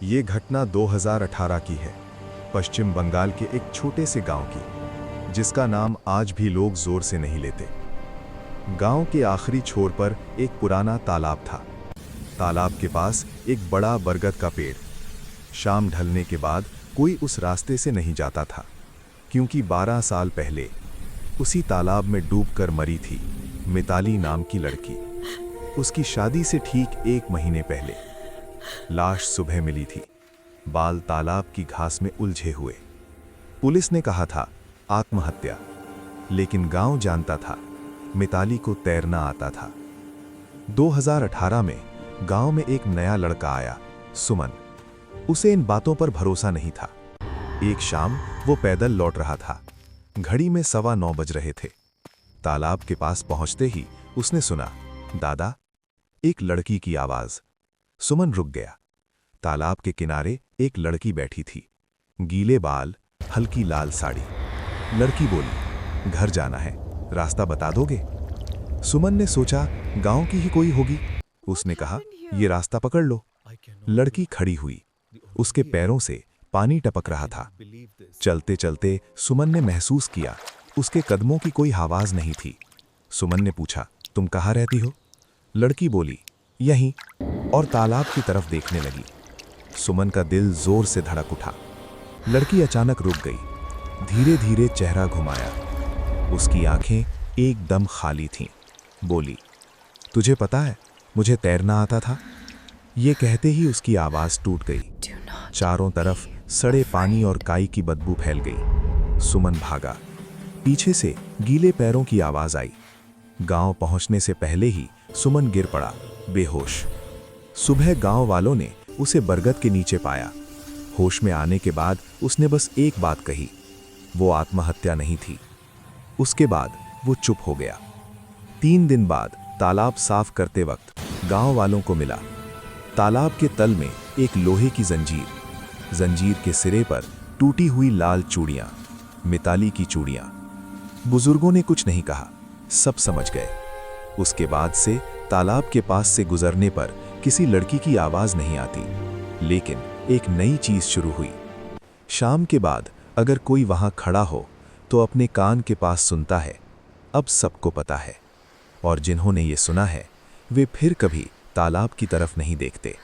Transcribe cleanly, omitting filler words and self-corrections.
ये घटना 2018 की है, पश्चिम बंगाल के एक छोटे से गांव की, जिसका नाम आज भी लोग जोर से नहीं लेते। गांव के आखिरी छोर पर एक पुराना तालाब था। तालाब के पास एक बड़ा बरगद का पेड़। शाम ढलने के बाद कोई उस रास्ते से नहीं जाता था, क्योंकि 12 साल पहले उसी तालाब में डूबकर मरी थी मिताली नाम की लड़की। उसकी शादी से ठीक 1 महीने पहले लाश सुबह मिली थी, बाल तालाब की घास में उलझे हुए। पुलिस ने कहा था आत्महत्या, लेकिन गांव जानता था मिताली को तैरना आता था। 2018 में गांव में एक नया लड़का आया, सुमन। उसे इन बातों पर भरोसा नहीं था। एक शाम वो पैदल लौट रहा था। घड़ी में 9:15 बज रहे थे। तालाब के पास पहुंचते ही उसने सुना, दादा, एक लड़की की आवाज। सुमन रुक गया। तालाब के किनारे एक लड़की बैठी थी, गीले बाल, हल्की लाल साड़ी। लड़की बोली, घर जाना है, रास्ता बता दोगे? सुमन ने सोचा गांव की ही कोई होगी। उसने कहा, ये रास्ता पकड़ लो। लड़की खड़ी हुई। उसके पैरों से पानी टपक रहा था। चलते चलते सुमन ने महसूस किया उसके कदमों की कोई आवाज नहीं थी। सुमन ने पूछा, तुम कहाँ रहती हो? लड़की बोली, यहीं, और तालाब की तरफ देखने लगी। सुमन का दिल जोर से धड़क उठा। लड़की अचानक रुक गई, धीरे धीरे चेहरा घुमाया। उसकी आंखें एकदम खाली थीं। बोली, तुझे पता है मुझे तैरना आता था? ये कहते ही उसकी आवाज टूट गई। चारों तरफ सड़े पानी और काई की बदबू फैल गई। सुमन भागा। पीछे से गीले पैरों की आवाज आई। गांव पहुंचने से पहले ही सुमन गिर पड़ा, बेहोश। सुबह गांव वालों ने उसे बरगद के नीचे पाया। होश में आने के बाद उसने बस एक बात कही, वो आत्महत्या नहीं थी। उसके बाद वो चुप हो गया। 3 दिन बाद तालाब साफ करते वक्त गांव वालों को मिला, तालाब के तल में एक लोहे की जंजीर। जंजीर के सिरे पर टूटी हुई लाल चूड़ियां, मिताली की चूड़ियां। बुजुर्गों ने कुछ नहीं कहा, सब समझ गए। उसके बाद से तालाब के पास से गुजरने पर किसी लड़की की आवाज नहीं आती, लेकिन एक नई चीज शुरू हुई। शाम के बाद अगर कोई वहां खड़ा हो तो अपने कान के पास सुनता है, अब सबको पता है। और जिन्होंने ये सुना है वे फिर कभी तालाब की तरफ नहीं देखते।